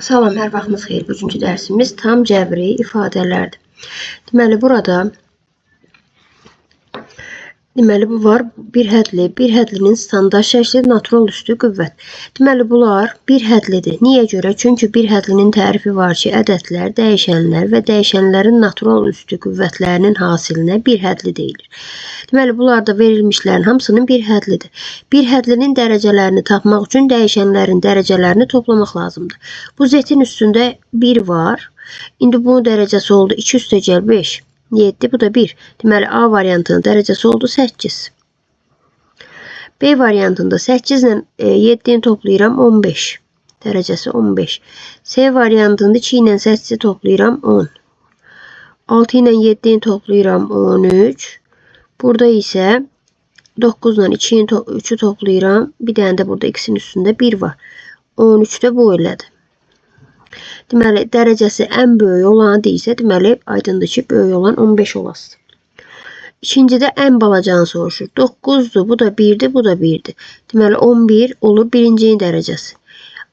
Salam, hər vaxtınız xeyir. Üçüncü dərsimiz tam cəbri ifadələrdir. Deməli, burada bu var bir hədli. Bir hədlinin standart şəkli natural üstü qüvvət. Deməli, bunlar bir hədlidir. Niyə görə? Çünki bir hədlinin tərifi var ki, ədədlər, dəyişənlər və dəyişənlərin natural üstü qüvvətlərinin hasilinə bir hədli deyilir. Deməli, bunlar da verilmişlərin hamısının bir hədlidir. Bir hədlinin dərəcələrini tapmaq üçün dəyişənlərin dərəcələrini toplamaq lazımdır. Bu z-in üstündə 1 var. İndi bunun dərəcəsi oldu 2 üstəgəl 5. 7, bu da 1. Deməli, A variantının dərəcəsi oldu 8. B variantında 8 ilə 7-ni toplayıram 15. Dərəcəsi 15. C variantında 2 ilə 8-i toplayıram 10. 6 ilə 7-ni toplayıram 13. Burada isə 9 ilə 3'ü toplayıram. Bir dənə də burada x'in üstündə 1 var. 13 də bu elədir. Deməli, dərəcəsi ən böyük olan deyilsə, deməli, aydındır ki, böyük olan 15 olasın. İkincidə ən balacanı soruşur. 9'dur, bu da 1'dir, bu da 1'dir. Deməli, 11 olur birincinin dərəcəsi.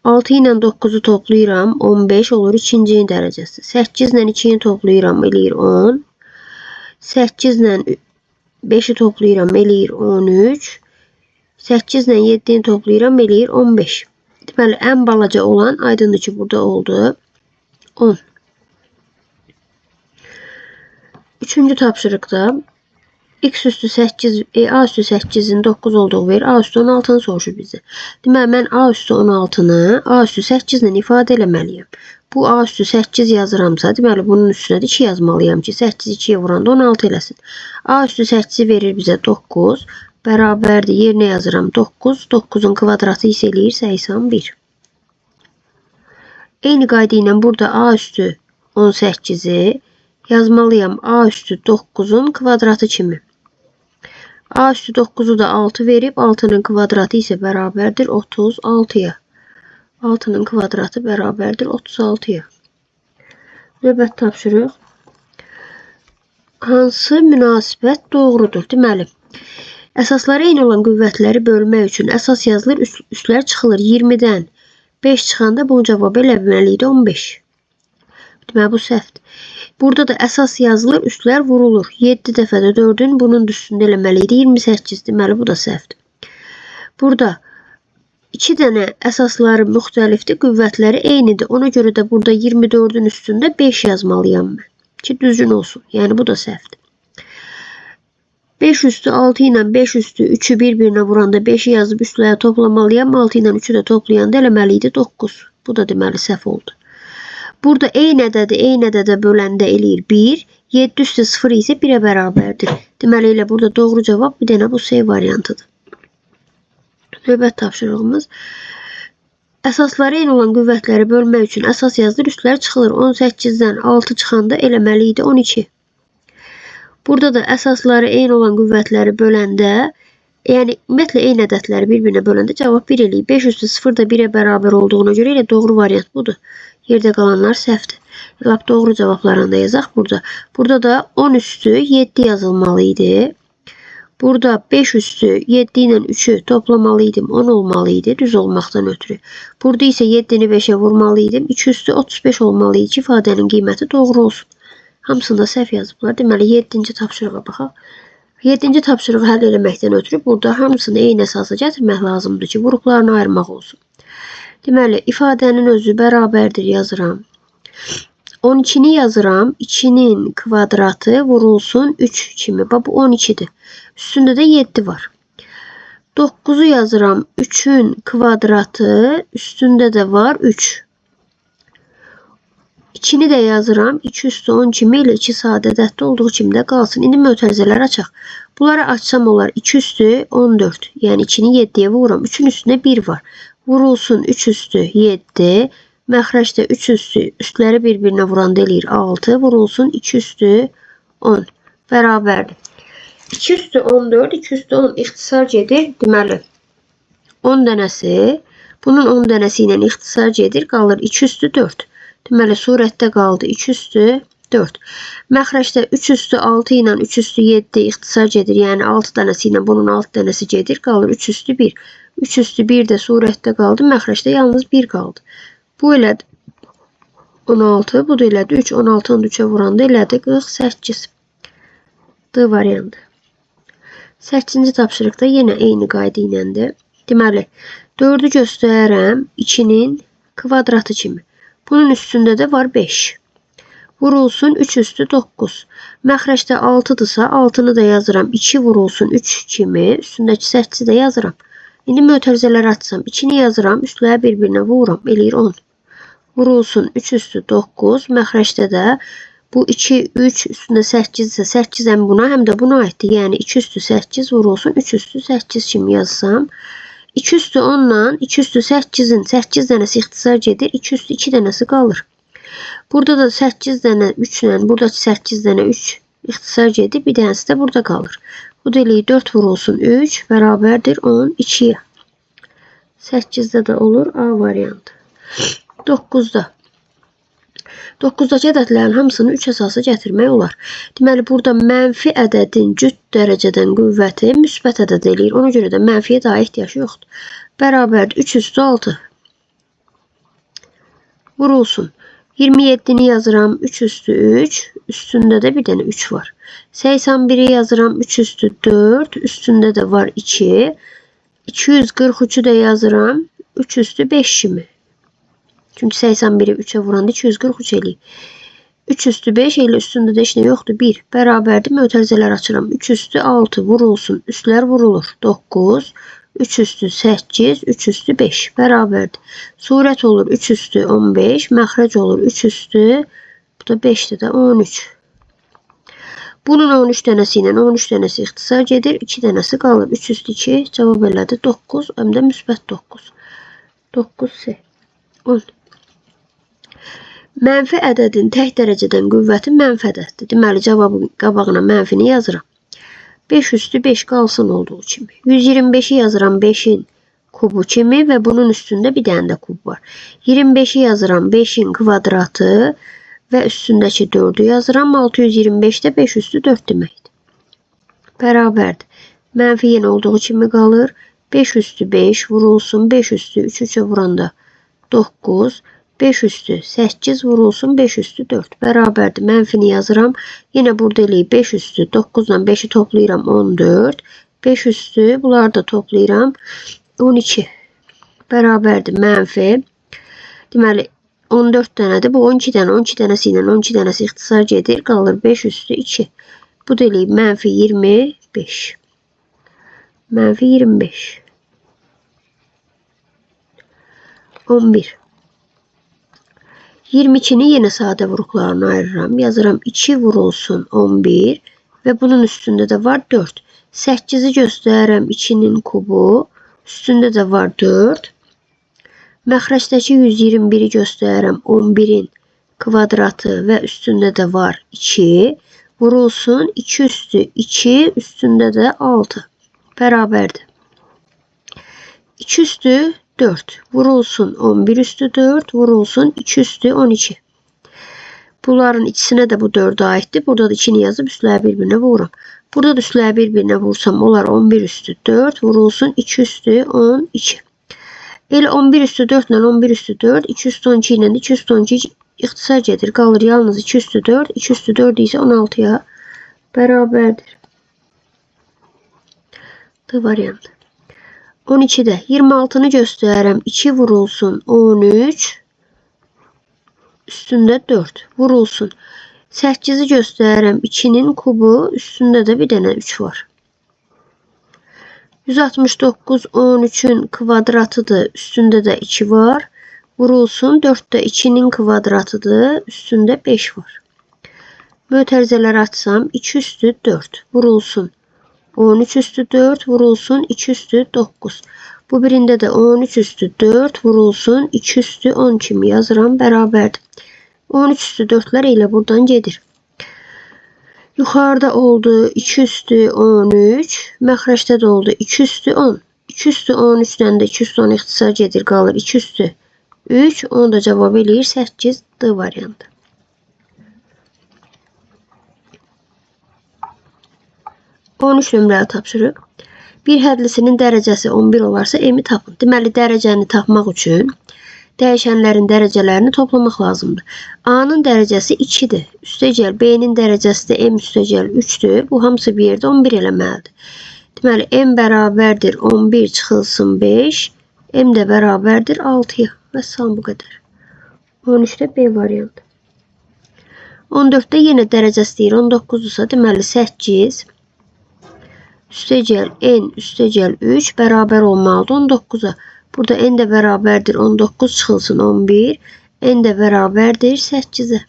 6 ilə 9'u toplayıram, 15 olur ikincinin dərəcəsi. 8 ilə 2'ni toplayıram, eləyir 10. 8 ilə 5'i toplayıram, eləyir 13. 8 ilə 7'ni toplayıram, eləyir 15. Deməli, ən balaca olan aydındır ki, burada oldu 10. Üçüncü tapşırıqda x üstü 8, a üstü 8'in 9 olduğu verir. A üstü 16'nı soruşur bizə. Deməli, mən a üstü 16'nı a üstü 8 ilə ifadə eləməliyəm. Bu a üstü 8 yazıramsa, deməli, bunun üstünə də 2 yazmalıyam ki, 8 2'ye vuranda 16 eləsin. A üstü 8'i verir bizə 9. Bərabərdir, yerinə yazıram 9. 9'un kvadratı isə eləyir 81. Eyni qayda ilə burada a üstü 18'i yazmalıyam a üstü 9'un kvadratı kimi. A üstü 9'u da 6 verib, 6'nın kvadratı isə bərabərdir 36'ya. 6'nın kvadratı bərabərdir 36'ya. Növbəti tapşırıq. Hansı münasibət doğrudur? Deməli, əsasları eyni olan qüvvətləri bölmək üçün əsas yazılır, üstlər çıxılır. 20'dən 5 çıxanda bunun cavabı elə bilməliydi 15. Deməli, bu səhvdir. Burada da əsas yazılır, üstlər vurulur. 7 dəfədə 4'ün bunun üstündə eləməliydi 28. Deməli, bu da səhvdir. Burada 2 dənə əsasları müxtəlifdir, qüvvətləri eynidir. Ona görə də burada 24'ün üstündə 5 yazmalıyam mən. Ki, düzgün olsun. Yəni, bu da səhvdir. 5 üstü 6 ilə 5 üstü 3'ü bir-birinə vuranda 5'i yazıb üstlərə toplamalıyam. 6 ilə 3'ü də toplayanda eləməliydi 9. Bu da deməli səhv oldu. Burada eyni ədədə böləndə eləyir 1. 7 üstü 0 isə 1'ə bərabərdir. Deməli, elə burada doğru cavab bir dənə bu C variantıdır. Növbət tapşırığımız. Əsasları eyni olan qüvvətləri bölmək üçün əsas yazılır, üstlər çıxılır. 18'dən 6 çıxanda eləməliydi 12. Burada da əsasları eyni olan qüvvətləri böləndə, yəni ümumiyyətlə eyni ədədləri bir-birinə böləndə cavab 1 eləyir. 5 üstü 0 da 1'ə bərabər olduğuna görə elə doğru variant budur. Yerdə qalanlar səhvdir. Lap doğru cavablarını da yazaq burada. Burada da 10 üstü 7 yazılmalıydı. Burada 5 üstü 7 ilə 3'ü toplamalıydım. 10 olmalıydı düz olmaqdan ötürü. Burada isə 7'ni 5'e vurmalıydım. 2 üstü 35 olmalıydı ki, ifadənin qiyməti doğru olsun. Hamısında səhv yazıblar. Deməli, 7-ci tapşırığa baxaq. 7-ci tapşırığı həll eləməkdən ötürü burada hamısını eyni əsasa gətirmək lazımdır ki, qruplarını ayırmaq olsun. Deməli, ifadənin özü bərabərdir yazıram. 12'ni yazıram. 2'nin kvadratı vurulsun 3 kimi. Bu 12'dir. Üstündə də 7 var. 9'u yazıram. 3'ün kvadratı üstündə də var 3. 2'ni də yazıram. 2 üstü 10 kimi ilə 2 sadə ədəddə olduğu kimi də qalsın. İndi mötərizələri açaq. Bunları açsam olar 2 üstü 14. Yəni 2'ni 7'ye vururam. 3'ün üstündə 1 var. Vurulsun 3 üstü 7. Məxrəcdə 3 üstü üstləri bir-birinə vuranda eləyir 6. Vurulsun 2 üstü 10. Bərabərdir. 2 üstü 14, 2 üstü 10 ixtisar gedir. Deməli, 10 dənəsi, bunun 10 dənəsi ilə ixtisar gedir. Qalır 2 üstü 4. Deməli, surətdə qaldı 2 üstü 4. Məxrəcdə 3 üstü 6 ilə 3 üstü 7 ixtisar gedir. Yəni 6 dənəsi ilə bunun 6 dənəsi gedir. Qalır 3 üstü 1. 3 üstü 1 də surətdə qaldı. Məxrəcdə yalnız 1 qaldı. Bu elədir. 16. Bu da elədi 3. 16'nı 3'e vuranda elədi 48. D variantı. 8-ci tapşırıqda yenə eyni qayda iləndir. Deməli, 4'ü göstərərəm 2'nin kvadratı kimi. Bunun üstündə də var 5. Vurulsun 3 üstü 9. Məxrəcdə 6'dırsa 6'nı da yazıram. 2 vurulsun 3 kimi. Üstündəki 8'i də yazıram. İndi mötərizələri açsam 2'ni yazıram. Üstləri bir-birinə vururam. Eləyir 10. Vurulsun 3 üstü 9. Məxrəcdə də bu 2, 3 üstündə 8 ise 8 hem buna hem de buna aittir. Yani 2 üstü 8 vurulsun 3 üstü 8 kimi yazsam. 2 üstü 10 ile 2 üstü 8'in 8 dənəsi ixtisar gedir. 2 üstü 2 dənəsi qalır. Burada da 8 dənə 3 ilə buradaki 8 dənə 3 ixtisar gedir. Bir dənəsi də burada qalır. Bu deliği 4 vurulsun 3 bərabərdir 12'ye. 8'de de olur A variantı. 9'da. 9'daki ədədlərin hamısını 3 əsası gətirmək olar. Deməli, burada mənfi ədədin cüt dərəcədən qüvvəti müsbət ədəd eləyir. Ona görə də mənfiyə daha ehtiyac yoxdur. Bərabərdir 3 üstü 6. Vurulsun. 27'ni yazıram 3 üstü 3. Üstündə də bir dənə 3 var. 81'i yazıram 3 üstü 4. Üstündə də var 2. 243'ü də yazıram 3 üstü 5 kimi. Çünkü 81'i 3'e vuranda 243 eləyir. 3 üstü 5 elə üstündə də heç nə yoxdur. 1 bərabərdir. Mötərizələr açıram. 3 üstü 6 vurulsun. Üstlər vurulur. 9. 3 üstü 8. 3 üstü 5 bərabərdir. Surət olur 3 üstü 15. Məxrəc olur 3 üstü. Bu da 5'də də 13. Bunun 13 dənəsi ilə 13 dənəsi ixtisar gedir. 2 dənəsi qalır. 3 üstü 2 cavab elədi 9. Həm də müsbət 9. 9C. 10. Mənfi ədədin tək dərəcədən qüvvəti mənfi ədəddir. Deməli, cavabın qabağına mənfini yazıram. 5 üstü 5 qalsın olduğu kimi. 125'i yazıram 5'in kubu kimi və bunun üstündə bir dənə də kub var. 25'i yazıram 5'in kvadratı və üstündəki 4'ü yazıram. 625 də 5 üstü 4 deməkdir. Bərabərdir. Mənfi yenə olduğu kimi qalır. 5 üstü 5 vurulsun. 5 üstü 3 3'e vuranda 9. 5 üstü 8 vurulsun 5 üstü 4 bərabərdir. Mənfini yazıram. Yine burada eləyib 5 üstü 9 ilə 5'i toplayıram 14. 5 üstü bunları da toplayıram 12 bərabərdir. Mənfi. Deməli 14 dənədir. Bu 12 dənə 12 dənəsi ilə 12 dənəsi ixtisar gedir. Qalır 5 üstü 2. Bu da eləyib mənfi 25. Mənfi 25. 11. 22'ni yine sade vuruklarına ayırıram. Yazıram 2 vurulsun 11 ve bunun üstünde de var 4. 8'i göstərərəm 2'nin kubu. Üstündə də var 4. Məxrəcdəki 121'i göstərərəm 11'in kvadratı və üstündə də var 2. Vurulsun 2 üstü 2 üstündə də 6 bərabərdir. 2 üstü 4 vurulsun 11 üstü 4 vurulsun 2 üstü 12. Bunların ikisine de bu 4'e aittir. Burada da 2'ni yazıp üstləri bir-birinə vururam. Burada da üstləri bir-birinə vursam onlar 11 üstü 4 vurulsun 2 üstü 12. Elə 11 üstü 4 ilə 11 üstü 4 2 üstü 12 ilə 2 üstü 12 ixtisar gedir. Qalır yalnız 2 üstü 4 2 üstü 4 isə 16'ya bərabərdir. D variantı. 12'de 26'nı göstərərəm 2 vurulsun 13 üstündə 4 vurulsun 8'i göstərərəm 2'nin kubu üstündə də bir dənə 3 var. 169 13'ün kvadratıdır üstündə də 2 var vurulsun 4 də 2'nin kvadratıdır üstündə 5 var. Mötərizələri açsam 2 üstü 4 vurulsun 13 üstü 4 vurulsun 2 üstü 9. Bu birinde de 13 üstü 4 vurulsun 2 üstü 10 kimi yazıram bərabərdir. 13 üstü 4'lər ilə buradan gedir. Yuxarıda oldu 2 üstü 13. Məxrəcdə də oldu 2 üstü 10. 2 üstü 13'dən də 2 üstü 10 ixtisar gedir qalır 2 üstü 3. Onu da cavab eləyir 8 D variantı. 13 nömrəli tapşırıq. Bir hədlisinin dərəcəsi 11 olarsa m-i tapın. Deməli, dərəcəni tapmaq üçün dəyişənlərin dərəcələrini toplamaq lazımdır. A-nın dərəcəsi 2-dir. Üstəgəl B-nin dərəcəsi də M üstəgəl 3-dür. Bu hamısı bir yerdə 11 eləməlidir. Deməli, M bərabərdir 11 çıxılsın 5. M də bərabərdir 6-ya. Və sam bu qədər. 13-də B variantı. 14-də yenə dərəcəsi deyir 19-dursa, deməli 8 üstəgəl N üstəgəl 3 bərabər olmalıdır 19-a. Burada N də bərabərdir 19 çıxılsın 11. N də bərabərdir 8-ə.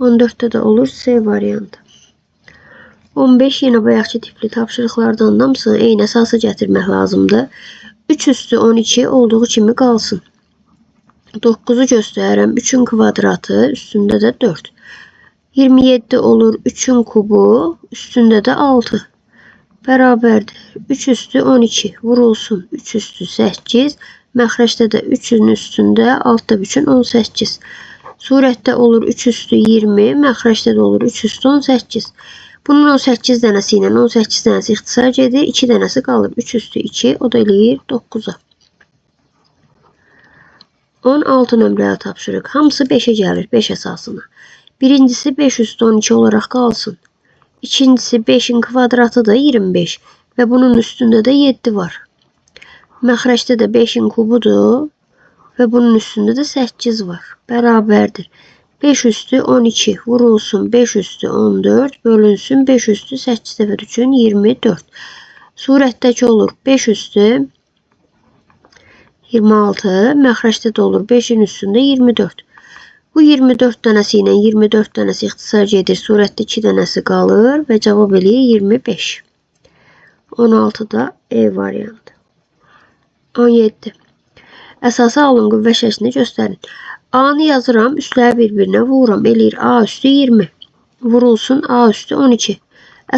14-də də olur C variantı. 15 yenə bayaqki tipli tapşırıqlardan hamısını eyni əsasa gətirmək lazımdır. 3 üstü 12 olduğu kimi qalsın. 9'u göstərirəm. 3'ün kvadratı üstündə də 4. 27 olur 3'ün kubu üstündə də 6. Bərabərdir. 3 üstü 12 vurulsun. 3 üstü 8. Məxrəcdə də 3'ün üstündə altda 3'ün 18. Surətdə olur 3 üstü 20. Məxrəcdə də olur 3 üstü 18. Bunun 18 dənəsi ilə 18 dənəsi ixtisar edir. 2 dənəsi qalır. 3 üstü 2 o da eləyir 9'a. 16 nömrəli tapşırıq. Hamısı 5'e gəlir. 5 əsasına. Birincisi 5 üstü 12 olaraq qalsın. İkincisi 5'in kvadratı da 25 və bunun üstündə də 7 var. Məxrəcdə də 5'in kubudur və bunun üstündə də 8 var. Bərabərdir. 5 üstü 12 vurulsun 5 üstü 14 bölünsün 5 üstü 8 dəfə 3'ün 24. Surətdəki olur 5 üstü 26. Məxrəcdə də olur 5'in üstündə 24. Bu 24 dənəsi ilə 24 dənəsi ixtisar edir. Surətdə 2 dənəsi qalır və cavab eləyir 25. 16'da E variantı. 17. Əsası alın qüvvə şəklini göstərin. A'nı yazıram, üstləri bir-birinə vururam. Eləyir A üstü 20. Vurulsun A üstü 12.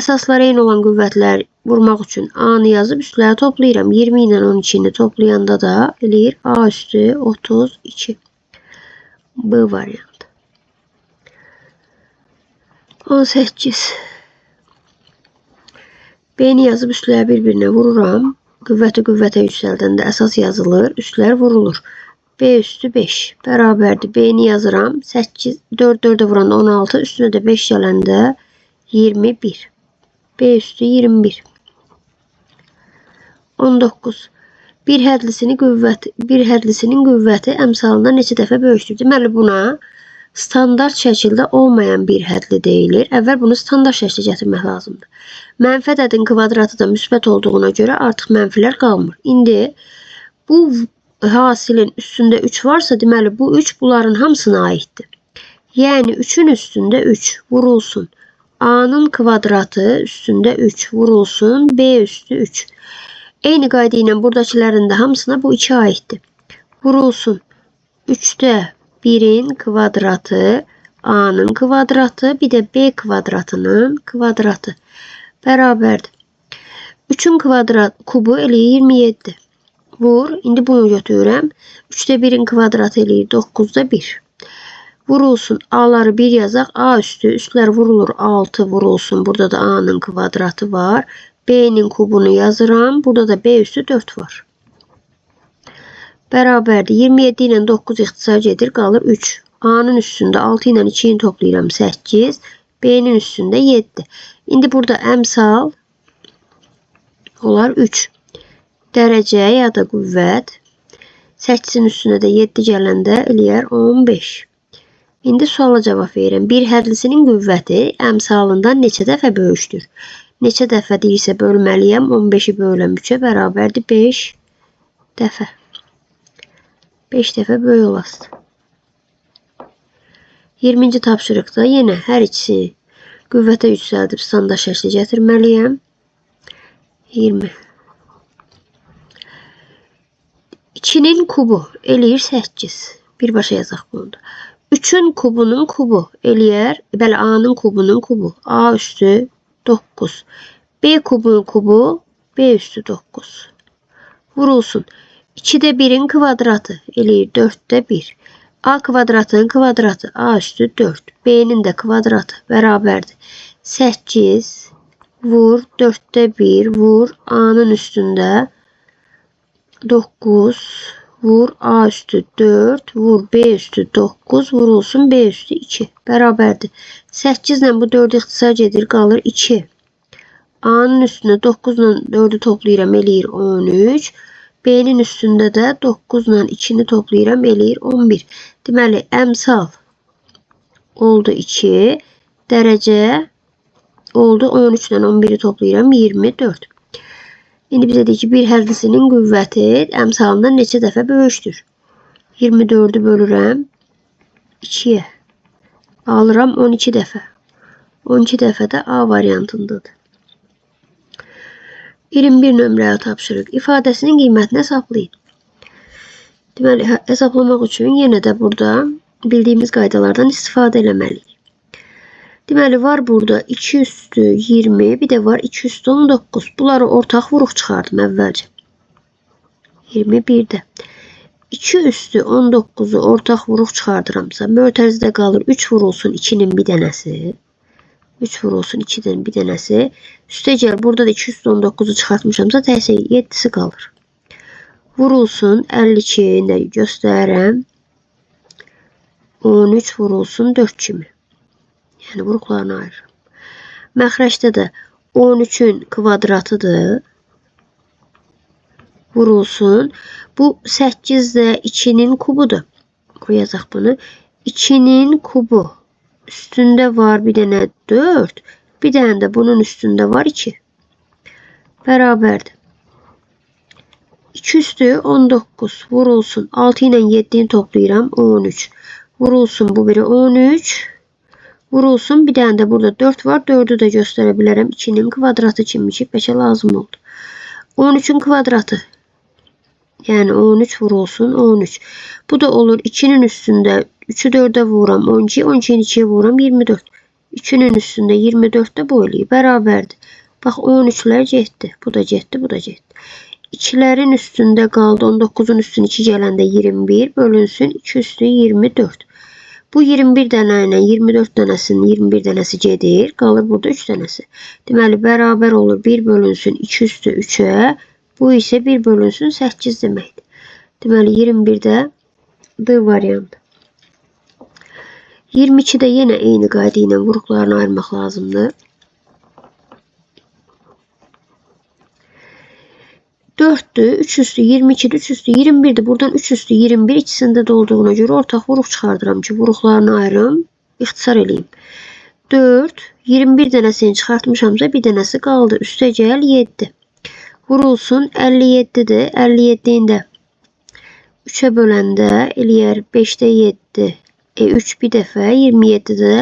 Əsaslara eyni olan qüvvətlər vurmaq üçün A'nı yazıb üstləri toplayıram. 20 ilə 12'ni toplayanda da eləyir A üstü 32. B variantı. 18. B'ni yazıb üstləri bir-birinə vururam. Qüvvəti qüvvətə yüksəldəndə əsas yazılır, üstlər vurulur. B üstü 5 bərabərdir. B'ni yazıram. 8, 4 4'e vuranda 16, üstünə də 5 gələndə 21. B üstü 21. 19. Bir hədlisinin qüvvəti əmsalından neçə dəfə böyükdür? Deməli buna standart şəkildə olmayan bir hədli deyilir. Əvvəl bunu standart şəklə gətirmək lazımdır. Mənfi ədədin kvadratı da müsbət olduğuna görə artıq mənfilər qalmır. İndi bu hasilin üstündə 3 varsa, deməli bu 3 bunların hamısına aiddir. Yəni 3'ün üstündə 3 vurulsun. A'nın kvadratı üstündə 3 vurulsun. B üstü 3. Eyni qayda ilə buradakilərin də hamısına bu 2 aiddir. Vurulsun. 3'də 1'in kvadratı, A'nın kvadratı, bir də B kvadratının kvadratı. Bərabərdir. 3'ün kvadrat kubu eləyir 27. Vur. İndi bunu götürürəm. 3'də 1'in kvadratı eləyir 9'da 1. Vurulsun. A'ları 1 yazaq. A üstü. Üstlər vurulur 6 vurulsun. Burada da A'nın kvadratı var. B'nin kubunu yazıram. Burada da B üstü 4 var. Bərabərdir. 27 ilə 9 ixtisar edir. Qalır 3. A'nın üstündə 6 ilə 2'ni toplayıram 8. B'nin üstündə 7. İndi burada əmsal olar 3. Dərəcə ya da qüvvət 8'in üstünə də 7 gələndə eləyər 15. İndi suala cavab verirəm. Bir hədlisinin qüvvəti əmsalından neçə dəfə böyükdür? Neçə dəfə deyirsə bölməliyəm. 15'i böləm 3'ə bərabərdir 5 dəfə. 5 dəfə böyük olasın. 20-ci tapşırıqda yenə hər ikisini qüvvətə yüksəldib standart şəklə gətirməliyəm. 20. 2'nin kubu eləyir 8. Birbaşa yazaq bunu da. 3'ün kubunun kubu eləyər, bəli A'nın kubunun kubu. A üstü 9. B kubunun kubu B üstü 9. Vurulsun. 2'də 1'in kvadratı eləyir 4'də 1. A kvadratının kvadratı A üstü 4. B'nin də kvadratı bərabərdir. 8 vur 4'də 1 vur A'nın üstündə 9 vur A üstü 4, vur B üstü 9, vurulsun B üstü 2. Bərabərdir. 8 ilə bu 4 ixtisar edir, qalır 2. A'nın üstünə 9 ilə 4'ü toplayıram, eləyir 13. B'nin üstündə də 9 ilə 2'ni toplayıram, eləyir 11. Deməli, əmsal oldu 2. Dərəcə oldu 13 ilə 11'i toplayıram, 24. İndi bizə deyir ki, bir hədlisinin qüvvəti əmsalından neçə dəfə böyükdür? 24'ü bölürəm 2'yə. Alıram 12 dəfə. 12 dəfə də A variantındadır. 21 nömrəyə tapşırıq. İfadəsinin qiymətini hesablayın. Deməli, hesaplamaq üçün yenə də burada bildiyimiz qaydalardan istifadə eləməliyik. Deməli, var burada 2 üstü 20, bir də var 2 üstü 19. Bunları ortaq vuruq çıxardım əvvəlcə. 21'də. 2 üstü 19'u ortaq vuruq çıxardıramsa, mötərizdə qalır 3 vurulsun 2'nin bir dənəsi. 3 vurulsun 2'dən bir dənəsi. Üstə gəl, burada da 2 üstü 19'u çıxartmışamsa, təhsə 7'si qalır. Vurulsun 52'ni də göstərirəm. 13 vurulsun 4 kimi. Yəni vuruqlarını ayırırım. Məxrəcdə də 13'ün kvadratıdır. Vurulsun. Bu 8 də 2'nin kubudur. Yazaq bunu. 2'nin kubu. Üstündə var bir dənə 4. Bir dənə də bunun üstündə var 2. Bərabərdir. 2 üstü 19 vurulsun. 6 ilə 7'ni toplayıram. 13. Vurulsun bu biri 13. Vurulsun. Bir dənə də burada 4 var. 4'ü də göstərə bilərəm. 2'nin kvadratı kimi ki, bəlkə lazım oldu. 13'ün kvadratı. Yəni 13 vurulsun 13. Bu da olur 2'nin üstündə 3'ü 4'e vururam 12. 12'nin 2'ye vururam 24. 2'nin üstündə 24 də bu eləyir. Bərabərdir. Bax 13'lər getdi. Bu da getdi. Bu da getdi. 2'lerin üstündə qaldı. 19'un üstünə 2 gələndə 21 bölünsün 2 üstü 24. Bu 21 dənə ilə 24 dənəsinin 21 dənəsi gedir. Qalır burada 3 dənəsi. Deməli, bərabər olur 1 bölünsün 2 üstü 3'ə. Bu isə 1 bölünsün 8 deməkdir. Deməli, 21'də D variantı. 22'də yenə eyni qayda ilə vuruqlarını ayırmaq lazımdır. 4'dür, 3 üstü 22'dir, 3 üstü 21'dir. Buradan 3 üstü 21 ikisində də olduğuna görə ortaq vuruq çıxardıram ki, vuruqlarını ayırım, ixtisar eləyim. 4, 21 dənəsini çıxartmışamsa bir dənəsi qaldı. Üstə gəl 7. Vurulsun 57'dir. 57'ni də 3'ə böləndə eləyər 5'də 7. 3 bir dəfə, 27'də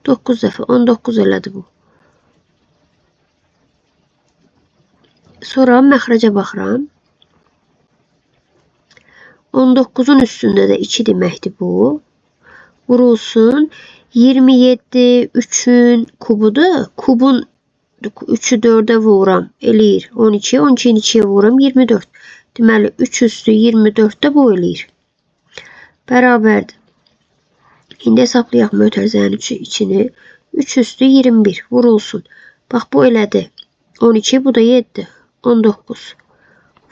9 dəfə, 19 elədi bu. Sonra məxrəcə baxıram. 19'un üstündə də 2 deməkdir bu. Vurulsun 27 3'ün kubudur. Kubun 3'ü 4'e vururam. Eləyir 12. 12'nin 2'ye vururam 24. Deməli 3 üstü 24'də bu eləyir. Bərabərdir. İndi hesablayaq mötərizənin içini. 3 üstü 21 vurulsun. Bax bu elədi. 12 bu da 7. 19.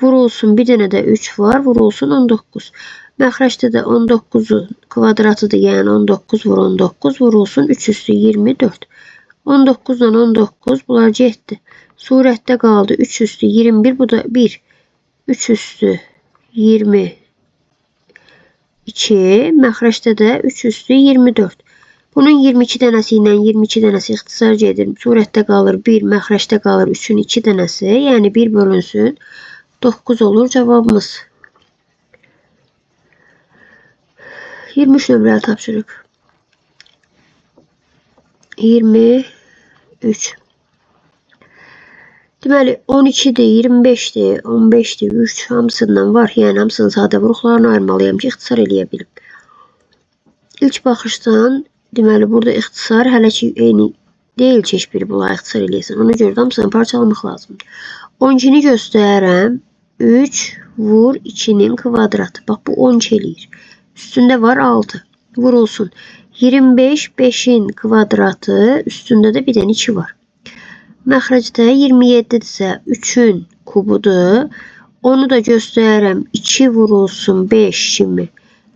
Vurulsun bir dənə də 3 var. Vurulsun 19. Məxrəcdə də 19'un kvadratıdır. Yəni 19 vur 19 vurulsun 3 üstü 24. 19'dan 19 bunlar getdi. Surətdə qaldı 3 üstü 21 bu da 1. 3 üstü 22. Məxrəcdə də 3 üstü 24. Bunun 22 dənəsi ilə 22 dənəsi ixtisar gedir. Surətdə qalır 1, məxrəcdə qalır 3'ün 2 dənəsi. Yəni 1 bölünsün 9 olur cavabımız. 23 nömrəli tapşırıq. 23. Deməli 12'dir, 25'dir, 15'dir, 3 hamısından var. Yəni hamısının sadə vuruqlarını ayırmalıyam ki, ixtisar eləyə bilim. İlk baxışdan deməli burada ixtisar hələ ki eyni deyil ki, heç biri bunları ixtisar eləyəsən. Ona görə də hamısını parçalamaq lazımdır. 12'ni göstərirəm. 3 vur 2'nin kvadratı. Bax bu 12 eləyir. Üstündə var 6. Vurulsun. 25 5'in kvadratı. Üstündə də bir dənə 2 var. Məxrəcdə 27 isə 3'ün kubudur. Onu da göstərərəm. 2 vurulsun 5 kimi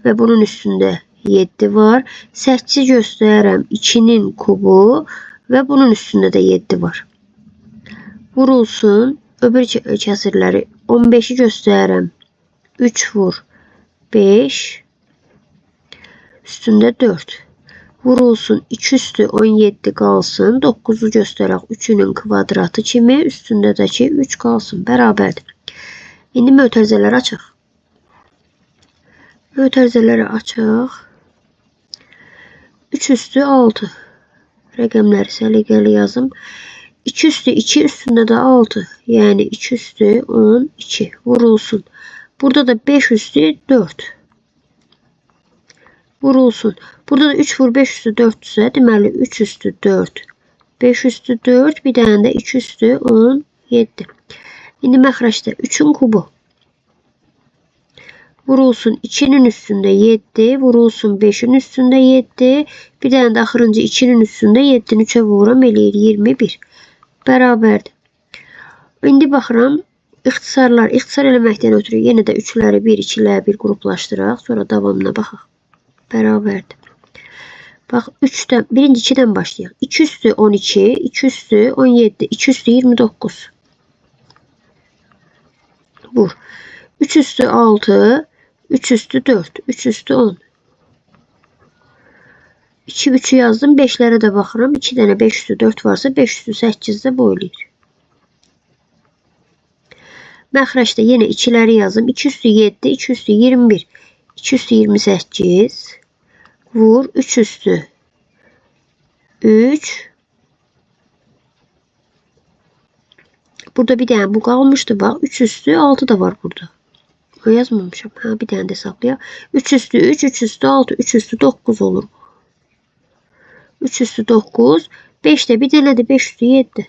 və bunun üstündə 7 var. 8 göstərərəm 2'nin kubu və bunun üstündə də 7 var. Vurulsun öbür kəsirləri 15'i göstərərəm. 3 vur 5 üstündə 4. Vurulsun 2 üstü 17 qalsın. 9'u göstərək 3'ünün kvadratı kimi. Üstündə də ki 3 qalsın. Bərabərdir. İndi mötərizələri açaq. Mötərizələri açaq. 3 üstü 6. Rəqəmləri səliqəli yazım. 2 üstü 2 üstündə də 6. Yəni 2 üstü 12. Vurulsun. Burada da 5 üstü 4. Vurulsun. Burada da 3 vur 5 üstü 4'dürsə, deməli 3 üstü 4. 5 üstü 4. Bir dənə də 2 üstü 17. İndi məxrəcdə 3'ün kubu. Vurulsun 2'nin üstündə 7. Vurulsun 5'in üstündə 7. Bir dənə də axırıncı 2'nin üstündə 7'ni 3'ə vururam, eləyir 21. Bərabərdir. İndi baxıram. İxtisar eləməkdən ötürü yenə də 3'ləri 1, 2'ləri 1 qruplaşdıraq. Sonra davamına baxaq. Bərabərdir. Bax 3'dən, birinci 2'dən başlayaq. 2 üstü 12, 2 üstü 17, 2 üstü 29. Vur. 3 üstü 6, 3 üstü 4, 3 üstü 10. 2 3'ü yazdım. 5'lere de baxıram. 2 dənə 5 üstü 4 varsa 5 üstü 8 də bu eləyir. Məxrəcdə yenə 2'ləri yazdım. 2 üstü 7, 2 üstü 21, 2 üstü 28. Vur. 3 üstü 3. Burada bir dənə bu qalmışdı. Bax 3 üstü 6 da var burada. O yazmamışam. Ha, bir dənə də hesablayaq. 3 üstü 3, 3 üstü 6, 3 üstü 9 olur. 3 üstü 9. 5 de bir dənə də 5 üstü 7.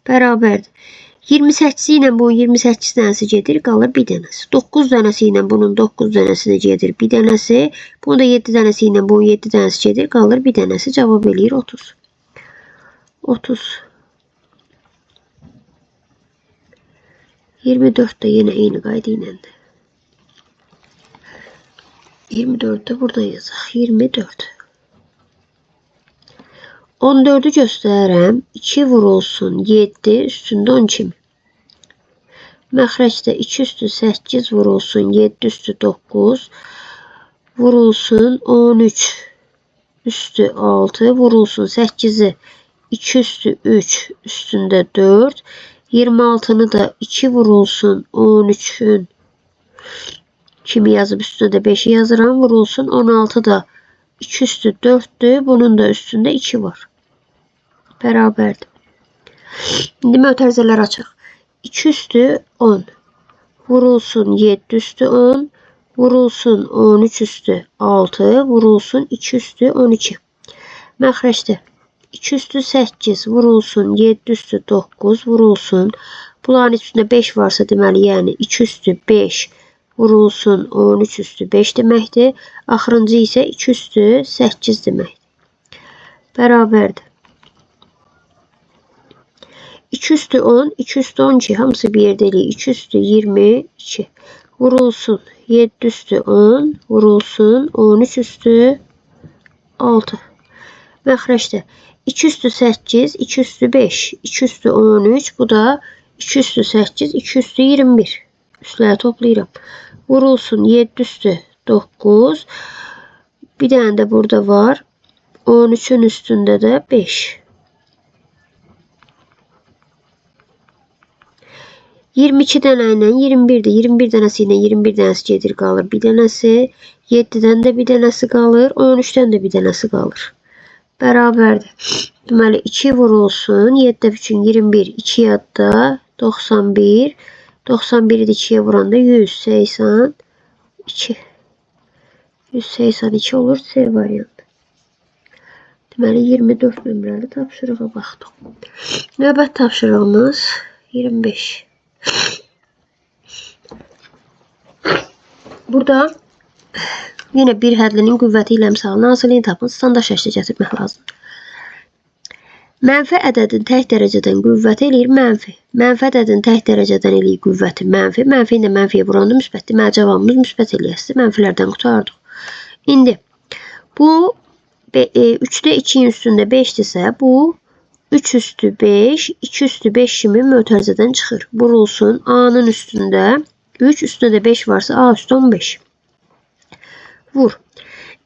Bərabərdir. 28 ilə bunun 28 dənəsi gedir, qalır bir dənəsi. 9 dənəsi ilə bunun 9 dənəsi gedir, bir dənəsi. Bunun da 7 dənəsi ilə bunun 7 dənəsi gedir, qalır bir dənəsi. Cavab eləyir 30. 30. 24 de yine eyni qayda iləndir. 24 de burada yazaq. 24. 14'ü göstərərəm. 2 vurulsun 7 üstündə 10 kimi. Məxrəcdə 2 üstü 8 vurulsun 7 üstü 9. Vurulsun 13 üstü 6. Vurulsun 8'i 2 üstü 3 üstündə 4. 26'nı da 2 vurulsun 13'ün kimi yazıp üstüne de 5'i yazıram. Vurulsun 16 da 2 üstü 4'tü. Bunun da üstünde 2 var. Bərabərdir. İndi mötərizələr açıq. 2 üstü 10. Vurulsun 7 üstü 10. Vurulsun 13 üstü 6. Vurulsun 2 üstü 12. Məxrəcdə 2 üstü 8 vurulsun 7 üstü 9 vurulsun. Bunların üstünde 5 varsa deməli yəni 2 üstü 5 vurulsun 13 üstü 5 deməkdir. Axırıncı isə 2 üstü 8 deməkdir. Bərabərdir. 2 üstü 10, 2 üstü 12 hamısı bir yerdə eləyir. 2 üstü 22 vurulsun 7 üstü 10 vurulsun 13 üstü 6. Məxrəcdə 2 üstü 8, 2 üstü 5, 2 üstü 13. Bu da 2 üstü 8, 2 üstü 21. Üstləri toplayıram. Vurulsun 7 üstü 9. Bir dənə də burada var. 13'ün üstündə də 5. 22 dənə ilə 21'də 21 dənəsi ilə 21 dənəsi gedir qalır. Bir dənəsi 7'dən də bir dənəsi qalır. 13'dən də bir dənəsi qalır. Bərabərdir. Deməli 2 vurulsun 7 üçün 21 2 yadda 91. 91'i də 2'yə vuranda 182. 182 olur C variantı. Deməli 24 nömrəli tapşırığa baxdıq. Növbət tapşırığımız 25. Burada yine bir hədlinin qüvvəti ilə əmsalını hazırlayın, tapın, standart şəklə gətirmək lazımdır. Mənfi ədədin tək dərəcədən qüvvəti eləyir mənfi. Mənfi ədədin tək dərəcədən eləyir qüvvəti mənfi. Mənfi ilə mənfiyə vuranda müsbət. Deməli cavabımız müsbət eləyəsi. Mənfilərdən qurtardıq. İndi bu 3-də 2-nin üstündə 5-dirsə, bu 3 üstü 5, 2 üstü 5 kimi mötərizədən çıxır. Vurulsun. A-nın üstündə 3, üstündə də 5 varsa A üstü 15. Vur.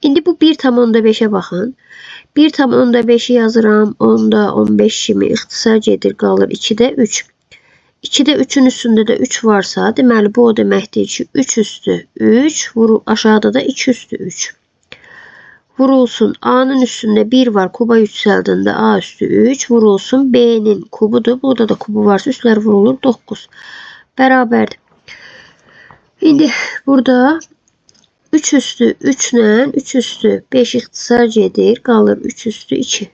İndi bu 1,5'e baxın. 1,5'i yazıram. 10'da 15 kimi ixtisar gedir, qalır 2'də 3. 2'də 3'ün üstündə də 3 varsa, deməli bu o deməkdir ki, 3 üstü 3, aşağıda da 2 üstü 3. Vurulsun. A'nın üstündə 1 var, kuba yüksəldində A üstü 3. Vurulsun. B'nin kubudur. Burada da kubu varsa üstlər vurulur. 9. Bərabərdir. İndi burada 3 üstü 3 ilə 3 üstü 5 ixtisar gedir, qalır 3 üstü 2.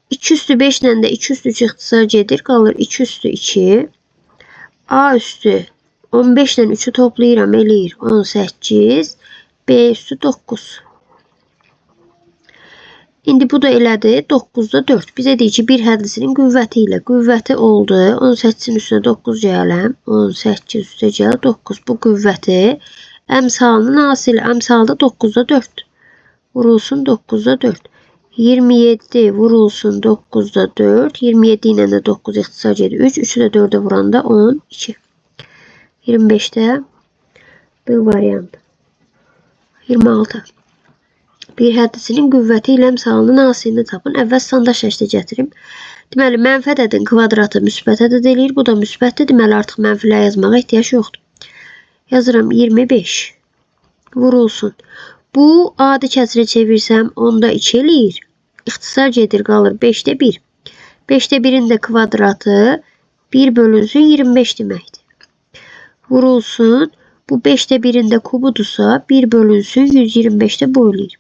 2 üstü 5 ilə də 2 üstü 3 ixtisar gedir, qalır 2 üstü 2. A üstü 15 ilə 3'ü toplayıram, eləyir 18. B üstü 9. İndi bu da elədi 9'da 4. Bizə deyir ki, bir hədlisinin qüvvəti ilə. Qüvvəti oldu. 18'in üstünə 9 gələm. 18 üstə gəl 9. Bu qüvvəti əmsalının hasili. Əmsalda 9'da 4. Vurulsun 9'da 4. 27 vurulsun 9'da 4. 27 ilə də 9 ixtisar gedir. 3. 3'ü də 4'e vuranda 12. 25'də B variantı. 26. Bir hədisinin qüvvəti ilə əmsalının hasilini tapın. Əvvəl standart şəklə gətirim. Deməli, mənfi ədədin kvadratı müsbət ədəd eləyir. Bu da müsbətdir. Deməli, artıq mənfilər yazmağa ehtiyac yoxdur. Yazıram 25. Vurulsun. Bu adi kəsrə çevirsəm 10'da 2 eləyir. İxtisar gedir, qalır 5'də 1. 5'də 1'in də kvadratı 1 bölünsün 25 deməkdir. Vurulsun. Bu 5'də 1'in də kubudursa 1 bölünsün 125'də boylayır.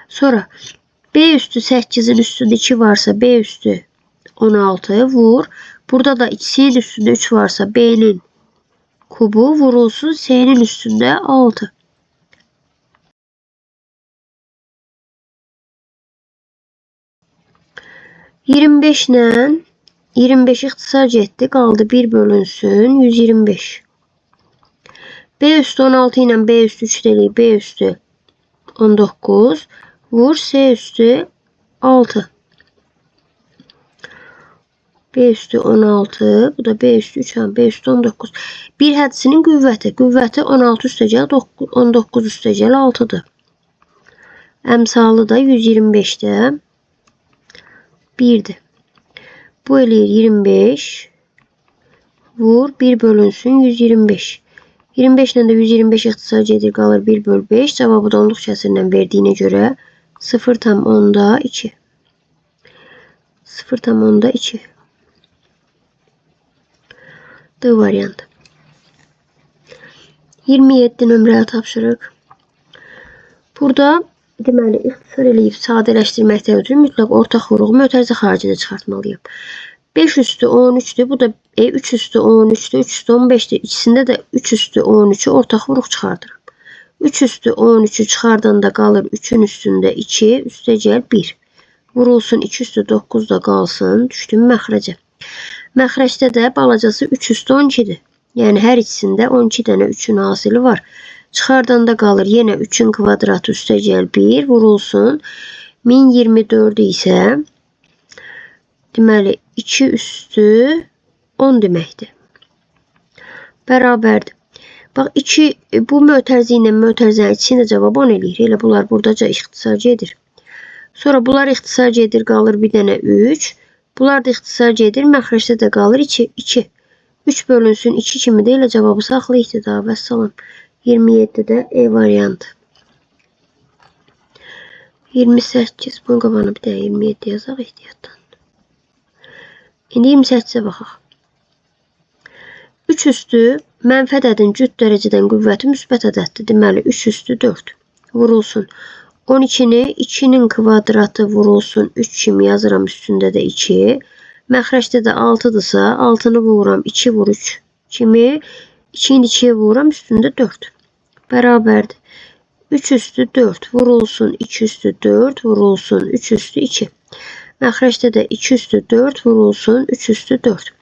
Sonra B üstü 8'in üstündə 2 varsa B üstü 16 vur. Burada da C'nin üstündə 3 varsa B'nin kubu vurulsun S'nin üstündə 6. %25 ilə 25 ixtisar getdi, qaldı 1 bölünsün 125. B üstü 16 ilə B üstü 3 delik, B üstü 19. Vur S üstü 6. B üstü 16. Bu da B üstü 3. B üstü 19. Bir hədisinin qüvvəti. Qüvvəti 16 üstə gəl 19 üstə gəl 6'dır. Əmsalı da 125'də 1'dir. Bu eləyir 25. Vur 1 bölünsün 125. 25 ilə də 125 ixtisar gedir, qalır 1 bölü 5. Cavabı da onluq kəsirindən verdiyinə görə 0,10'da 2. 0,10'da 2. D variantı. 27 nömrəyə tapşırıq. Burada deməli ixtisar eləyib sadələşdirməkdən ötürü mütləq ortaq vuruğu mötərizə xaricinə çıxartmalıyım. 5 üstü 13'dür. Bu da 3 üstü 13'dür. 3 üstü 15'dir. İkisində də 3 üstü 13'ü ortaq vuruq çıxardıram. 3 üstü 13'ü çıxardanda qalır 3'ün üstündə 2, üstə gəl 1. Vurulsun 2 üstü 9 da qalsın. Düşdüm məxrəcə. Məxrəcdə də balacası 3 üstü 12'dir. Yəni hər ikisində 12 dənə 3'ün hasili var. Çıxardanda qalır yenə 3'ün kvadratı üstə gəl 1. Vurulsun 1024 isə deməli 2 üstü 10 deməkdir. Bərabərdir. Bax 2 bu mötərizə ilə mötərizənin içində cavab 10 eləyir. Elə bunlar buradaca ixtisar gedir. Sonra bunlar ixtisar gedir, qalır bir dənə 3. Bunlar da ixtisar gedir, məxrəcdə də qalır 2. 3 bölünsün 2 kimi də elə cavabı saxlayıqdır da. Vəssalam. 27'də E variantı. 28. Bunun qabağına bir də 27 yazaq ehtiyatdan. İndi 28'ə baxaq. 3 üstü mənfi ədədin cüt dərəcədən qüvvəti müsbət ədəddir. Deməli 3 üstü 4. Vurulsun. 12'ni 2'nin kvadratı vurulsun 3 kimi yazıram, üstündə də 2. Məxrəcdə də 6'dırsa 6'nı vururam 2 vur 3 kimi. 2'ni 2'yə vururam, üstündə 4. Bərabərdir. 3 üstü 4 vurulsun 2 üstü 4 vurulsun 3 üstü 2. Məxrəcdə də 2 üstü 4 vurulsun 3 üstü 4.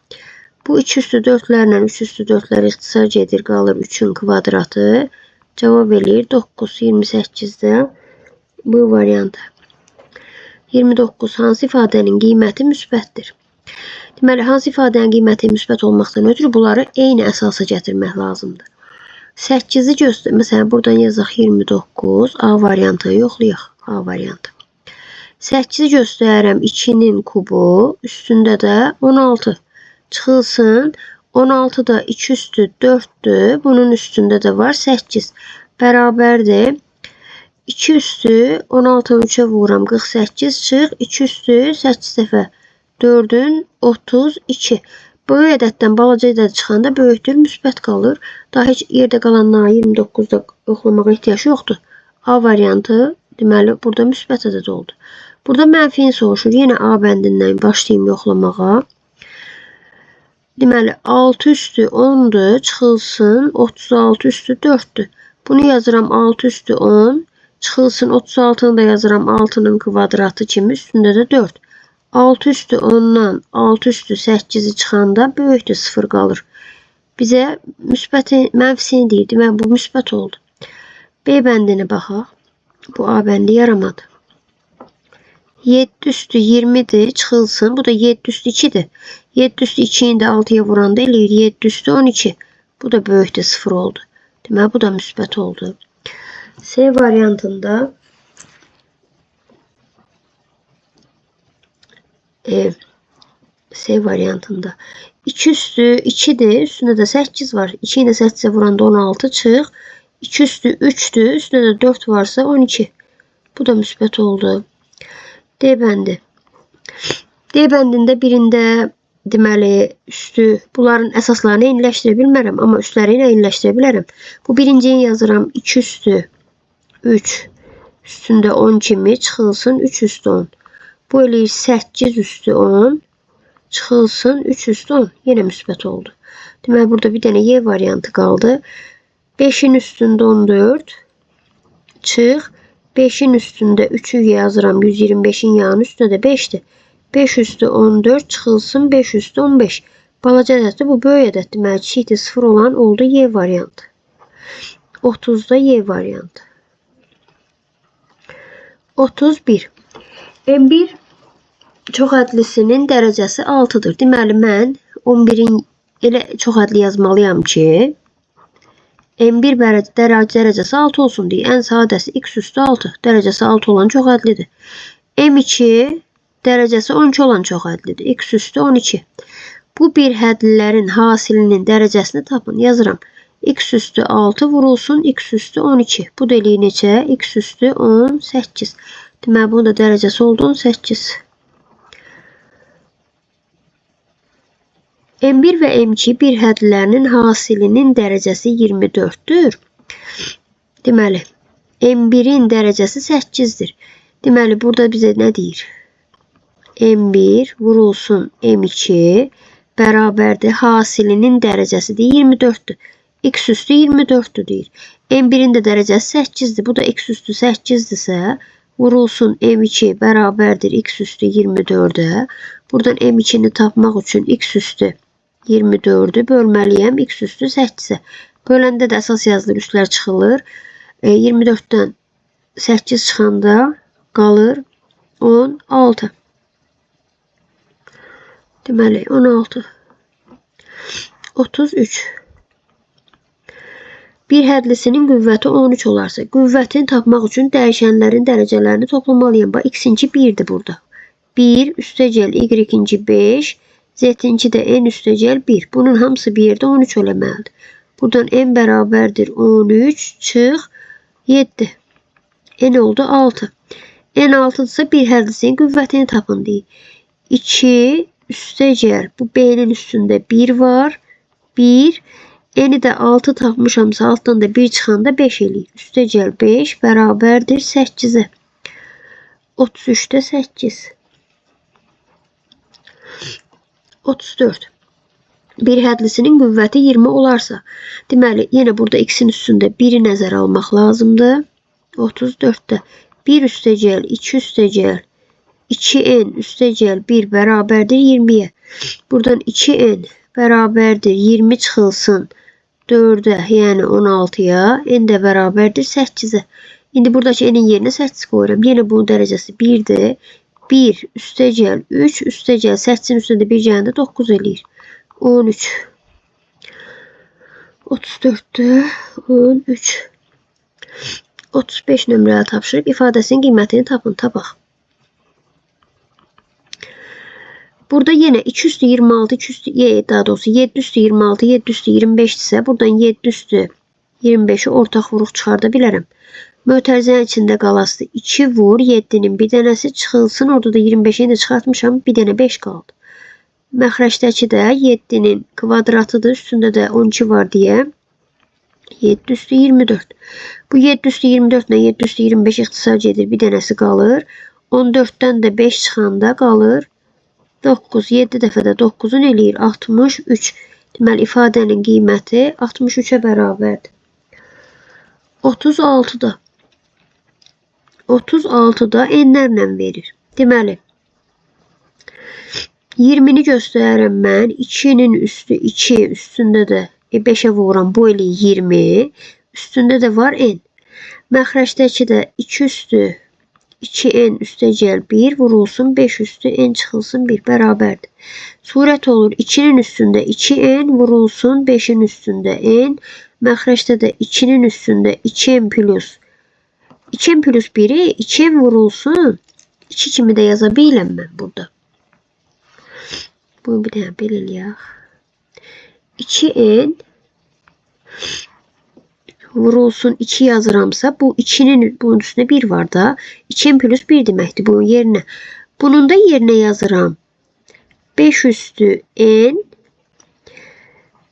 Bu 2 üstü 4'lərlə 3 üstü 4'lər ixtisar gedir, qalır 3'ün kvadratı. Cavab eləyir 9, 28'də bu variantı. 29. Hansı ifadənin qiyməti müsbətdir? Deməli, hansı ifadənin qiyməti müsbət olmaqdan ötürü bunları eyni əsasa gətirmək lazımdır. 8'i göstər. Məsələn, buradan yazaq 29. A variantı yoxlayaq. A variantı. 8'i göstərirəm 2'nin kubu. Üstündə də 16. Çıxılsın. 16 da 2 üstü 4'dür. Bunun üstündə də var 8. Bərabərdir. 2 üstü 16'ın 3'ə vururam 48 çıx. 2 üstü 8 dəfə 4'ün 32. Böyük ədəddən balaca ədəd çıxanda böyükdür, müsbət qalır. Daha heç yerdə qalanları 29'da yoxlamağa ehtiyac yoxdur. A variantı deməli burada müsbət ədəd oldu. Burada mənfini soruşur. Yenə A bəndindən başlayayım yoxlamağa. Deməli 6 üstü 10'dur, çıxılsın 36 üstü 4'dür. Bunu yazıram 6 üstü 10, çıxılsın 36'nı da yazıram 6'nın kvadratı kimi, üstündə də 4. 6 üstü 10'dan 6 üstü 8'i çıxanda böyükdür, 0 qalır. Bizə müsbəti, mənfisini deyir. Deməli bu müsbət oldu. B bəndini baxaq. Bu A bəndi yaramadı. 7 üstü 20'dir, çıxılsın. Bu da 7 üstü 2'dir. 7 üstü 2'yi də 6'ya vuranda eləyir 7 üstü 12. Bu da böyükdür, 0 oldu. Deməli bu da müsbət oldu. C variantında C variantında 2 üstü 2'dir, üstündə də 8 var. 2'yi də 8'e vuranda 16 çıx. 2 üstü 3'dür, üstündə də 4 varsa 12. Bu da müsbət oldu. D bəndi. D bəndində birində deməli üstü bunların əsaslarını eyniləşdirə bilmərəm, amma üstləri ilə eyniləşdirə bilərəm. Bu birinciyi yazıram 2 üstü 3 üstündə 10 kimi, çıxılsın 3 üstü 10. Bu eləyir 8 üstü 10 çıxılsın 3 üstü 10. Yenə müsbət oldu. Deməli burada bir dənə Y variantı qaldı. 5'in üstündə 14 çıx. 5'in üstündə 3'ü yazıram. 125'in yanı üstündə də 5'dir. 5 üstü 14 çıxılsın 5 üstü 15. Balaca ədəddir. Bu böyük ədəd. Deməli çiğdi 0 olan oldu Y variantı. 30'da Y variantı. 31. M1 çoxədlisinin dərəcəsi 6'dır. Deməli mən 11'in elə çoxədli yazmalıyam ki M1 dərəcəsi 6 olsun deyə. Ən sadəsi x üstü 6. Dərəcəsi 6 olan çoxədlidir. M2 dərəcəsi 12 olan çoxədlidir. X üstü 12. Bu bir hədlilərin hasilinin dərəcəsini tapın. Yazıram. X üstü 6 vurulsun x üstü 12. Bu da eləyir neçə? X üstü 18. Deməli bunun da dərəcəsi oldu 18. M1 və M2 bir hədlilərinin hasilinin dərəcəsi 24'dür. Deməli, M1'in dərəcəsi 8'dir. Deməli, burada bizə nə deyir? M1 vurulsun M2 bərabərdir. Hasilinin dərəcəsi də 24'dür. X üstü 24'dür deyir. M1'in də dərəcəsi 8'dir. Bu da X üstü 8'dirsə, vurulsun M2 bərabərdir X üstü 24'ə. Buradan M2'ni tapmaq üçün X üstü 24'ü bölməliyəm x üstü 8'e. Böləndə də əsas yazılır, üstlər çıxılır. 24'dən 8 çıxanda qalır 16. Deməli 16. 33. Bir hədlisinin qüvvəti 13 olarsa, qüvvətini tapmaq üçün dəyişənlərin dərəcələrini toplamalıyım. Bax, x-inci 1'dir burada. 1 üstəgəl y-inci 5, z-inci də n üstəgəl 1. Bunun hamısı bir yerdə 13 eləməlidir. Buradan n bərabərdir 13 çıx 7. N oldu 6. N 6'dırsa bir hədlisinin qüvvətini tapın deyir. 2 üstəgəl bu b-nin üstündə 1 var. 1 N'i də 6 tapmışamsa altdan da 1 çıxanda 5 eləyir. Üstəgəl 5 bərabərdir 8'e. 33'də 8. 34. Bir hədlisinin qüvvəti 20 olarsa, deməli, yenə burada x-in üstündə 1'i nəzərə almaq lazımdır. 34'də 1 üstəgəl 2 üstəgəl 2n üstecel 1 beraberdir 20'ye. Buradan 2n beraberdir 20 çıxılsın 4'e, yani 16'ya. N de beraberdir 8'e. İndi buradaki n'in yerine 8 koyuram. Yine bunun derecesi 1'dir. 1 üstecel 3 üstecel 8'in üstünde bir gəlində 9 eləyir. 13. 34'te 13. 35 nömrəyə tapşırıb ifadəsinin qiymətini tapın. Tapaq. Burada yine 2 üstü 26, 2 üstü, daha doğrusu 7 üstü 26, 7 üstü 25 ise buradan 7 üstü 25'i ortak vuruq çıxarda bilərəm. Mötərizənin içində qalası 2 vur 7'nin bir dənəsi çıxılsın. Orada da 25'i de çıxartmışam. Bir dənə 5 qaldı. Məxrəcdəki də 7'nin kvadratıdır. Üstündə də 12 var deyə 7 üstü 24. Bu 7 üstü 24 ile 7 üstü 25 ixtisar edir. Bir dənəsi qalır. 14'ten de 5 çıxanda qalır 9. 7 dəfədə 9'un eləyir 63. Deməli ifadənin qiyməti 63'e bərabərdir. 36'da 36'da n'lərlə verir. Deməli 20'ni göstərirəm mən. 2'nin üstü 2, üstündə də 5'e vururam. Bu eləyir 20. Üstündə də var n. Məxrəcdəki də 2 üstü 2n üstecel 1 vurulsun 5 üstü n çıxılsın 1 bərabərdir. Surət olur 2'nin üstündə 2n vurulsun 5'in üstündə n. Məxrəcdə də 2'nin üstündə 2n plus 1'i 2n vurulsun 2 kimi də yaza biləm mən burada. Bunu bir dənə belə eləyək. 2n vurulsun 2 yazıramsa bu 2'nin bunun üstünde 1 var da 2n plus 1 deməkdir bunun yerine. Bunun da yerine yazıram. 5 üstü n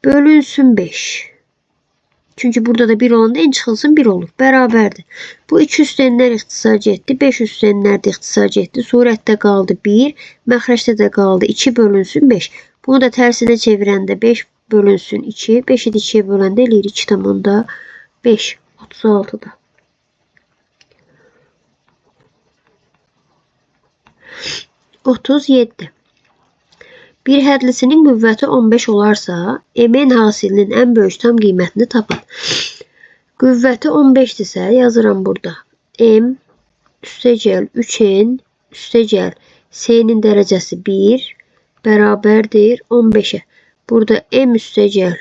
bölünsün 5. Çünkü burada da 1 olanda n çıxılsın 1 olur. Bərabərdir. Bu 2 üstü n'lər ixtisar etdi. 5 üstü n'lər də ixtisar etdi. Surətdə qaldı 1. Məxrəcdə də qaldı 2 bölünsün 5. Bunu da tərsinə çevirəndə 5 bölünsün 2. 5'i de 2'ye böləndə eləyir 2,5. 36'da. Bir hədlisinin qüvvəti 15 olarsa, m'in hasilinin ən böyük tam qiymətini tapın. Qüvvəti 15'dirsə yazıram burada. M üstecel 3n üstecel s'nin dərəcəsi 1 bərabərdir 15'e. Burada m üstecel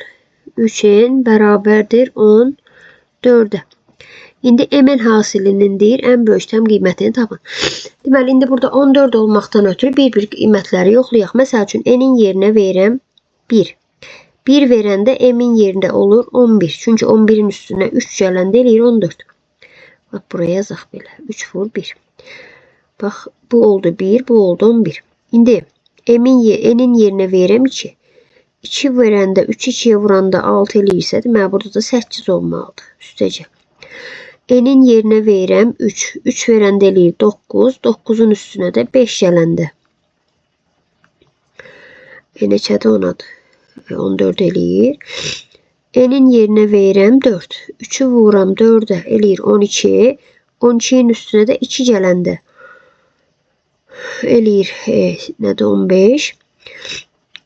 3n bərabərdir 14'e. İndi m'in hasilindir ən böyük tam qiymətini tapın. Deməli indi burada 14 olmaqdan ötürü bir qiymətləri yoxlayaq. Məsəl üçün n'in yerinə verirəm 1. 1 verəndə m'in yerində olur 11. Çünki 11'in üstünə 3 gələndə eləyir 14. Bax buraya yazaq belə. 3 vur 1. Bax bu oldu 1, bu oldu 11. İndi n'in yerinə verirəm 2. 2 verəndə 3 2'ye vuranda 6 eləyirsə, deməli burada da 8 olmalıdır. Üstəcə. N'in yerinə verirəm 3. 3 verəndə eləyir 9. 9'un üstünə də 5 gələndə. Neçədə onadır? 14 eləyir. N'in yerinə verirəm 4. 3'ü vururam 4'e eləyir 12. 12'nin üstünə də 2 gələndə eləyir nədir 15.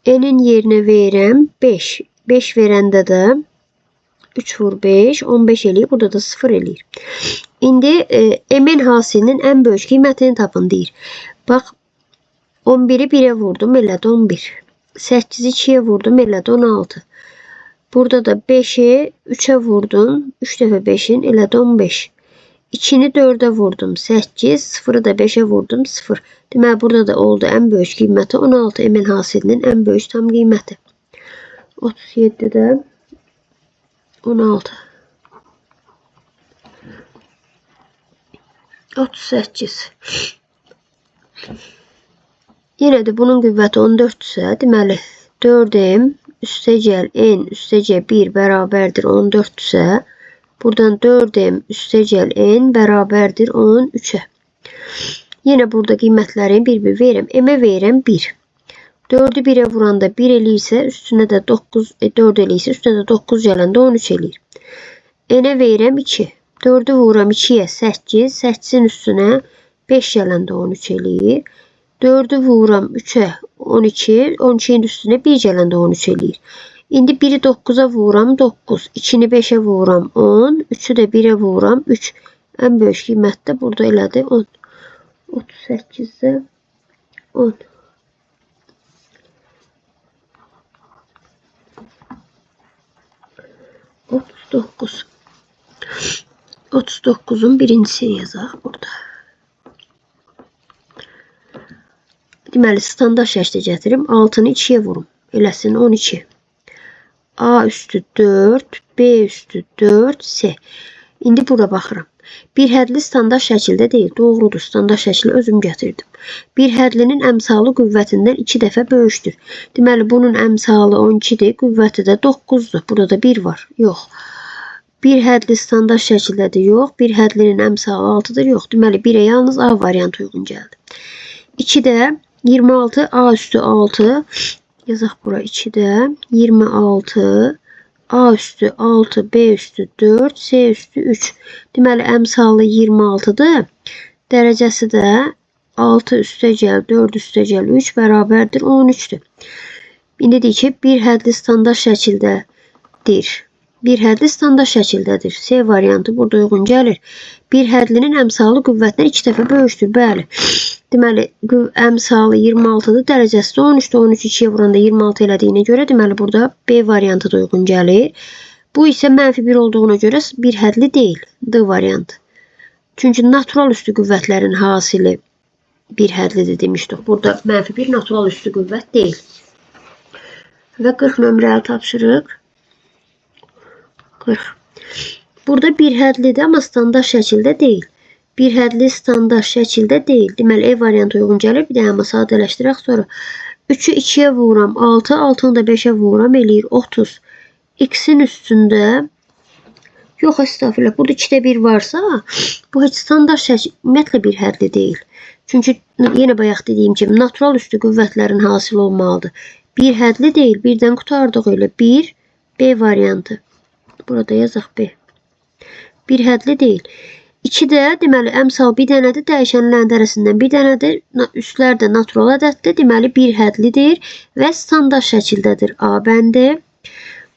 N'in yerinə verirəm 5. 5 verəndə də 3 vur 5, 15 eləyir. Burada da 0 eləyir. İndi m'in hasilinin ən böyük qiymətini tapın deyir. Bax 11'i 1'e vurdum, elədi 11. 8'i 2'ye vurdum, elədi 16. Burada da 5'i 3'e vurdum. 3 dəfə 5'in elədi 15. 2'ni 4'e vurdum 8. 0'ı da 5'e vurdum 0. Deməli burada da oldu ən böyük qiyməti 16. M'in hasilinin ən böyük tam qiyməti. 37'də 16. 38. Yine de bunun qüvvəti 14 ise deməli 4m üstecel n üstecel 1 bərabərdir 14 ise buradan 4m üstecel n bərabərdir 13'e. Yine burada qiymətləri bir-bir verirəm. M'e verirəm 1. 4'ü 1'e vuranda 1 eləyirsə, üstünə də 9, 4 eləyirsə, üstünə də 9 gələndə 13 eləyir. N'e verirəm 2. 4'ü vururam 2'ye 8. 8'in üstünə 5 gələndə 13 eləyir. 4'ü vururam 3'e 12. 12'nin üstüne 1 gələndə 13 eləyir. İndi 1'i 9'a vururam 9. 2'ni 5'e vururam 10. 3'ü də 1'e vururam 3. En böyük qiymət də burada elədi 10. 38'də 10. 39. 39'un birincisini yazaq burada. Deməli, standart şəklə gətirim. 6'nı 2'ye vurum. Eləsin 12. A üstü 4, B üstü 4, C. İndi bura baxıram. Bir hədli standart şəkildə deyil. Doğrudur. Standart şəkli özüm gətirdim. Bir hədlinin əmsalı qüvvətindən 2 dəfə böyükdür. Deməli, bunun əmsalı 12'dir. Qüvvəti də 9'dur. Burada da 1 var. Yox. Bir hədli standart şəkildədir. Yox. Bir hədlinin əmsalı 6'dır. Yox. Deməli, 1'ə yalnız A variantı uyğun gəldi. 2'də 26 A üstü 6. Yazaq bura 2'də 26 A üstü 6, B üstü 4, C üstü 3. Deməli, əmsalı 26'dır. Dərəcəsi də 6 üstəgəl 4 üstəgəl 3 bərabərdir 13'dür. İndi deyək ki, bir hədli standart şəkildədir. Bir hədli standart şəkildədir. C variantı burada uyğun gəlir. Bir hədlinin əmsalı qüvvətindən 2 dəfə böyükdür. Bəli. Deməli, əmsalı 26'dır. Dərəcəsi də 13'dür. 13 2'ye vuranda 26 elədiyinə görə deməli, burada B variantı da uyğun gəlir. Bu isə -1 olduğuna görə bir hədli deyil. D variantı. Çünki natural üstü qüvvətlərin hasili bir hədlidir demişdik. Burada -1 natural üstü qüvvət deyil. Və 40 nömrəli tapşırıq. 40. Burada bir hədlidir, amma standart şəkildə deyil. Bir hədli standart şəkildə deyil. Deməli, E variantı uyğun gəlir. Bir də amma sadələşdirək sonra. 3'ü 2'ye vururam 6. 6'nı da 5'e vururam eləyir 30. X'in üstündə yox, estağfurullah. Burada 2'də 1 varsa bu heç standart şəkil ümumiyyətlə bir hədli deyil. Çünki yenə bayaq dediyim kimi natural üstü qüvvətlərin hasil olmalıdır. Bir hədli deyil. Birdən qutardıq elə. 1 B variantı. Burada yazaq B. Bir hədli deyil. 2'də deməli əmsal bir dənədir, dəyişənlərin dərəsindən bir dənədir. Üstlər də natural ədəddir. Deməli bir hədlidir və standart şəkildədir A bəndi.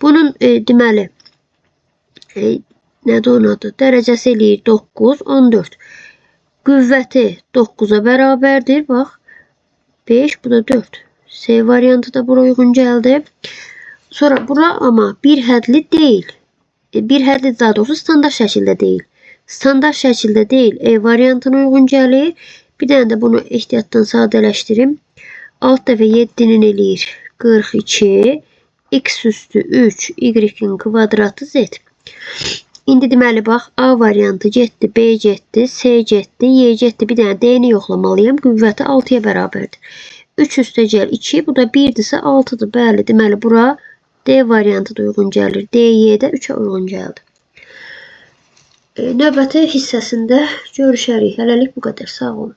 Bunun deməli nədir onun adı? Dərəcəsi eləyir 9, 14. Qüvvəti 9'a bərabərdir. Bax. 5, bu da 4. C variantı da bura uyğun gəldi. Sonra bura amma bir hədli deyil. Bir hədli daha doğrusu standart şəkildə deyil. Standart şəkildə deyil. E variantına uyğun gəlir. Bir dənə də bunu ehtiyatdan sadələşdirim. 6 dəfə 7'nin eləyir 42. X üstü 3. Y-in kvadratı Z. İndi deməli bax. A variantı getdi. B getdi. C getdi. Y getdi. Bir dənə D-ni yoxlamalıyam. Qüvvəti 6'ya bərabərdir. 3 üstəgəl 2. Bu da 1'dirsə 6'dır. Bəli. Deməli bura D variantı da uyğun gəlir. D, Y də 3'ə uyğun gəldi. Növbəti hissəsində görüşərik. Hələlik bu qədər. Sağ olun.